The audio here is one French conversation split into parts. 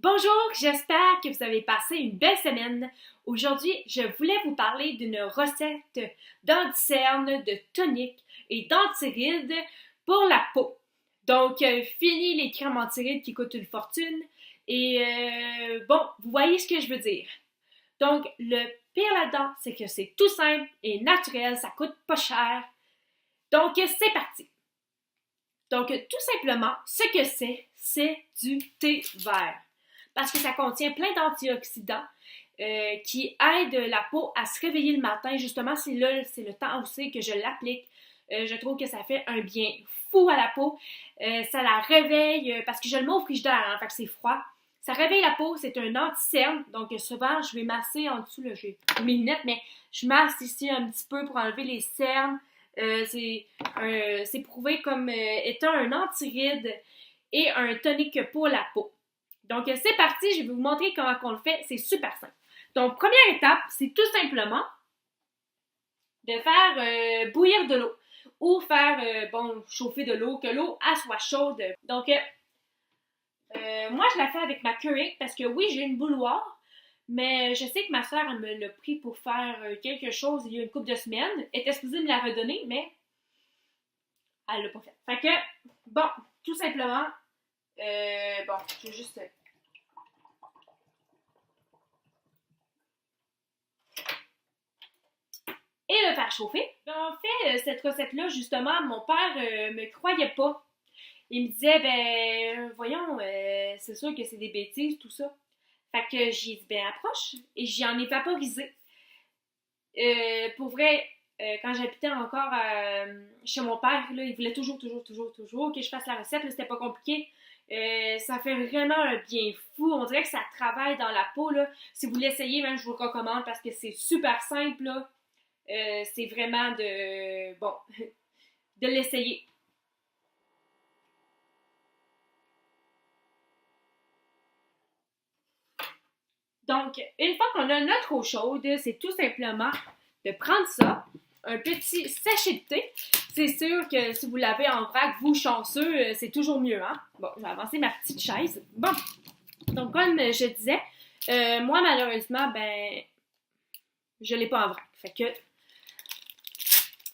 Bonjour, j'espère que vous avez passé une belle semaine. Aujourd'hui, je voulais vous parler d'une recette d'anti-cerne, de tonique et d'antiride pour la peau. Donc, fini les crèmes antirides qui coûtent une fortune. Et bon, vous voyez ce que je veux dire. Donc, le pire là-dedans, c'est que c'est tout simple et naturel, ça coûte pas cher. Donc, c'est parti. Donc, tout simplement, ce que c'est du thé vert. Parce que ça contient plein d'antioxydants qui aident la peau à se réveiller le matin. Justement, c'est le temps aussi que je l'applique. Je trouve que ça fait un bien fou à la peau. Ça la réveille, parce que je le mets au frigidaire, hein, fait que c'est froid. Ça réveille la peau, c'est un anti-cerne. Donc, souvent, je vais masser en dessous, là, j'ai mes lunettes, mais je masse ici un petit peu pour enlever les cernes. C'est prouvé comme étant un anti-ride et un tonique pour la peau. Donc, c'est parti, je vais vous montrer comment on le fait. C'est super simple. Donc, première étape, c'est tout simplement de faire bouillir de l'eau ou faire, chauffer de l'eau, que l'eau soit chaude. Donc, moi, je la fais avec ma Keurig parce que oui, j'ai une bouilloire, mais je sais que ma soeur, elle me l'a pris pour faire quelque chose il y a une couple de semaines. Elle était supposée me la redonner, mais elle l'a pas fait. Fait que, bon, tout simplement, je vais juste et le faire chauffer. En fait, cette recette-là, justement, mon père me croyait pas. Il me disait, voyons, c'est sûr que c'est des bêtises, tout ça. Fait que j'ai dit, approche, et j'en ai vaporisé. Pour vrai, quand j'habitais encore chez mon père, là, il voulait toujours que je fasse la recette, là, c'était pas compliqué. Ça fait vraiment un bien fou. On dirait que ça travaille dans la peau, là. Si vous l'essayez, même, je vous le recommande parce que c'est super simple, là. C'est vraiment de l'essayer. Donc, une fois qu'on a notre eau chaude, c'est tout simplement de prendre ça, un petit sachet de thé. C'est sûr que si vous l'avez en vrac, vous chanceux, c'est toujours mieux, hein? Bon, je vais avancer ma petite chaise. Bon, donc comme je disais, moi malheureusement, je l'ai pas en vrac. Fait que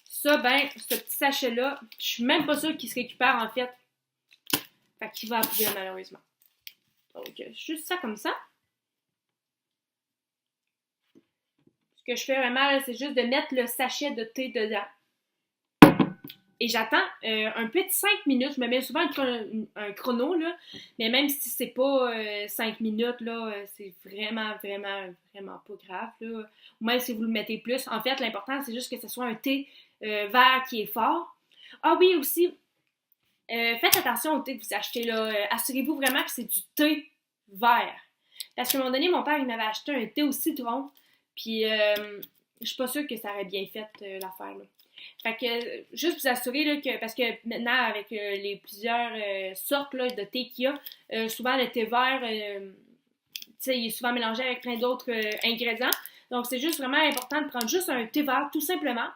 ça, ce petit sachet-là, je suis même pas sûre qu'il se récupère en fait. Fait qu'il va bouillir malheureusement. Donc, juste ça comme ça. Ce que je fais vraiment, c'est juste de mettre le sachet de thé dedans. Et j'attends un petit 5 minutes. Je me mets souvent un chrono, là. Mais même si c'est pas 5 minutes, là, c'est vraiment pas grave, là. Ou même si vous le mettez plus. En fait, l'important, c'est juste que ce soit un thé vert qui est fort. Ah oui, aussi, faites attention au thé que vous achetez, là. Assurez-vous vraiment que c'est du thé vert. Parce qu'à un moment donné, mon père, il m'avait acheté un thé au citron. Puis, je suis pas sûre que ça aurait bien fait l'affaire, là. Fait que, juste vous assurer, là, que, parce que maintenant, avec les plusieurs sortes là, de thé qu'il y a, souvent le thé vert, tu sais, il est souvent mélangé avec plein d'autres ingrédients. Donc, c'est juste vraiment important de prendre juste un thé vert, tout simplement,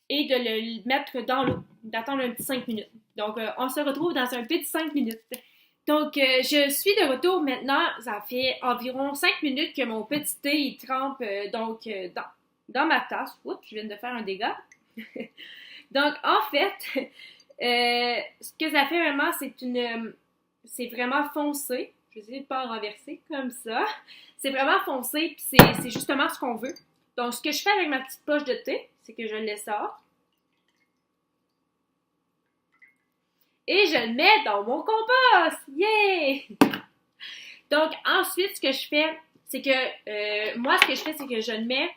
et de le mettre dans l'eau, d'attendre un petit 5 minutes. Donc, on se retrouve dans un petit 5 minutes. Donc, je suis de retour maintenant. Ça fait environ 5 minutes que mon petit thé, il trempe dans ma tasse. Oups, je viens de faire un dégât. Donc, en fait, ce que ça fait vraiment, c'est vraiment foncé. Je vais essayer de ne pas en renverser comme ça. C'est vraiment foncé, puis c'est justement ce qu'on veut. Donc, ce que je fais avec ma petite poche de thé, c'est que je le sors. Et je le mets dans mon compost! Yeah! Donc, ensuite, ce que je fais, c'est que, moi, ce que je fais, c'est que je le mets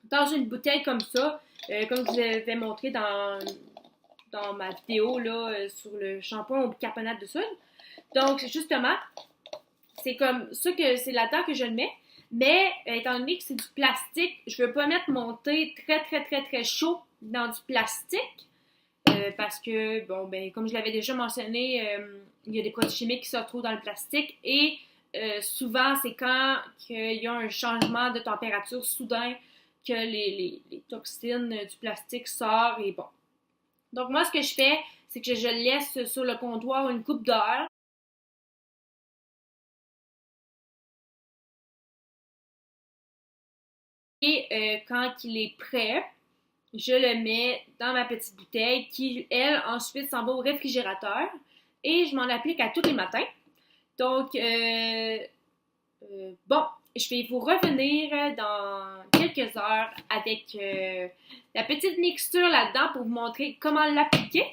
dans une bouteille comme ça, comme je vous avais montré dans ma vidéo là, sur le shampoing au bicarbonate de soude. Donc, justement, c'est comme ça que c'est là-dedans que je le mets. Mais, étant donné que c'est du plastique, je ne veux pas mettre mon thé très chaud dans du plastique. Parce que, comme je l'avais déjà mentionné, il y a des produits chimiques qui se retrouvent dans le plastique et souvent, c'est quand il y a un changement de température soudain que les toxines du plastique sortent et bon. Donc, moi, ce que je fais, c'est que je le laisse sur le comptoir une couple d'heures. Et quand il est prêt, je le mets dans ma petite bouteille qui, elle, ensuite s'en va au réfrigérateur et je m'en applique à tous les matins. Donc, bon, je vais vous revenir dans quelques heures avec la petite mixture là-dedans pour vous montrer comment l'appliquer.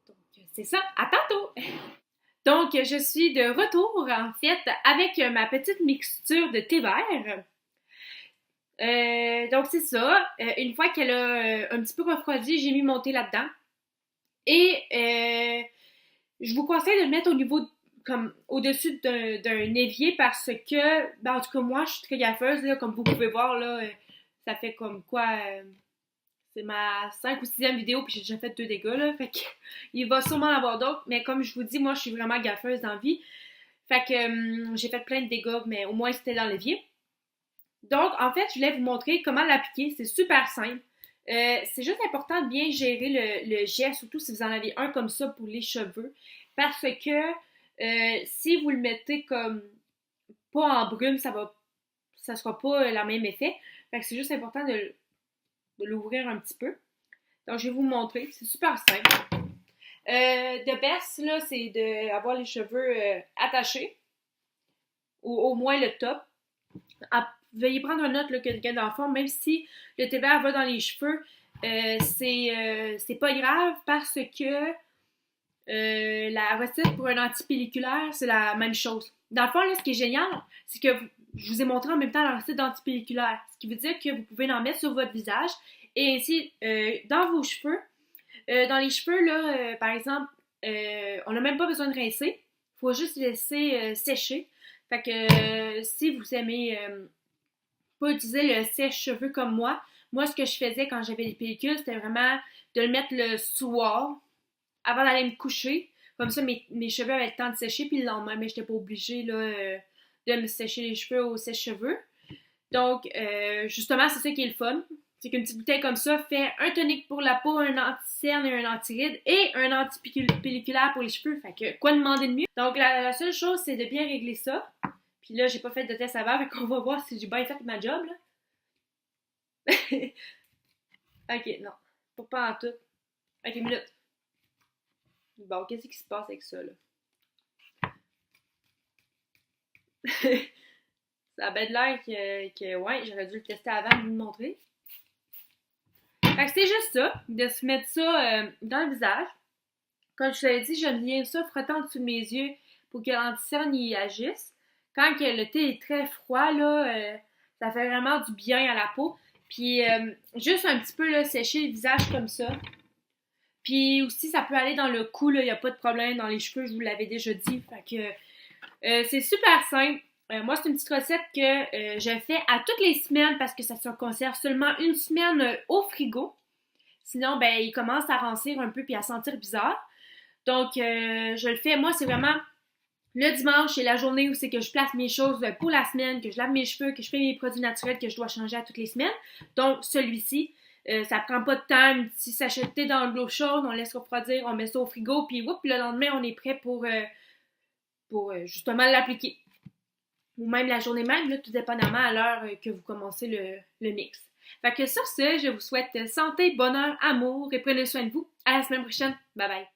Donc, c'est ça. À tantôt! Donc, je suis de retour, en fait, avec ma petite mixture de thé vert. Donc, c'est ça. Une fois qu'elle a un petit peu refroidi, j'ai mis mon thé là-dedans. Et je vous conseille de le mettre au niveau, comme au-dessus d'un évier parce que, ben, en tout cas, moi, je suis très gaffeuse, là, comme vous pouvez voir, là, ça fait comme quoi, c'est ma 5 ou 6e vidéo, puis j'ai déjà fait 2 dégâts, là, fait que, il va sûrement en avoir d'autres, mais comme je vous dis, moi, je suis vraiment gaffeuse dans la vie, fait que j'ai fait plein de dégâts, mais au moins, c'était dans l'évier. Donc, en fait, je voulais vous montrer comment l'appliquer, c'est super simple. C'est juste important de bien gérer le jet, surtout si vous en avez un comme ça pour les cheveux, parce que si vous le mettez comme pas en brume, ça sera pas le même effet. Fait que c'est juste important de l'ouvrir un petit peu. Donc, je vais vous montrer, c'est super simple. De best, là, c'est d'avoir les cheveux attachés, ou au moins le top. Veuillez prendre en note là, que dans le fond, même si le thé vert va dans les cheveux, c'est pas grave parce que la recette pour un antipelliculaire, c'est la même chose. Dans le fond, là, ce qui est génial, c'est que je vous ai montré en même temps la recette d'antipelliculaire, ce qui veut dire que vous pouvez en mettre sur votre visage et ainsi dans vos cheveux. Dans les cheveux, là, par exemple, on n'a même pas besoin de rincer, il faut juste laisser sécher. Fait que si vous aimez pas utiliser le sèche-cheveux comme moi, ce que je faisais quand j'avais des pellicules, c'était vraiment de le mettre le soir avant d'aller me coucher. Comme ça, mes cheveux avaient le temps de sécher, puis le lendemain, mais j'étais pas obligée là, de me sécher les cheveux au sèche-cheveux. Donc, justement, c'est ça qui est le fun. C'est qu'une petite bouteille comme ça fait un tonique pour la peau, un anti-cerne et un anti-rides et un anti-pelliculaire pour les cheveux. Fait que, quoi demander de mieux? Donc, la seule chose, c'est de bien régler ça. Puis là, j'ai pas fait de test avant, fait qu'on va voir si j'ai bien fait ma job, là. Ok, non. Pas en tout. Ok, minute. Bon, qu'est-ce qui se passe avec ça, là? Ça a bien de l'air que, ouais, j'aurais dû le tester avant de vous le montrer. Fait que c'est juste ça, de se mettre ça dans le visage. Comme je te l'ai dit, j'aime bien ça frotter en dessous de mes yeux pour que l'anti-cerne y agisse. Quand que le thé est très froid, là, ça fait vraiment du bien à la peau. Puis juste un petit peu là, sécher le visage comme ça. Puis aussi, ça peut aller dans le cou, il n'y a pas de problème dans les cheveux, je vous l'avais déjà dit. Fait que c'est super simple. Moi, c'est une petite recette que je fais à toutes les semaines parce que ça se conserve seulement une semaine au frigo. Sinon, ben, il commence à rancir un peu puis à sentir bizarre. Donc, je le fais. Moi, c'est vraiment le dimanche, c'est la journée où c'est que je place mes choses pour la semaine, que je lave mes cheveux, que je fais mes produits naturels que je dois changer à toutes les semaines. Donc, celui-ci, ça prend pas de temps. Un petit sachet de thé dans de l'eau chaude, on laisse refroidir, on met ça au frigo, puis le lendemain, on est prêt pour justement l'appliquer. Ou même la journée même, là, tout dépendamment à l'heure que vous commencez le mix. Fait que sur ce, je vous souhaite santé, bonheur, amour et prenez soin de vous. À la semaine prochaine. Bye bye.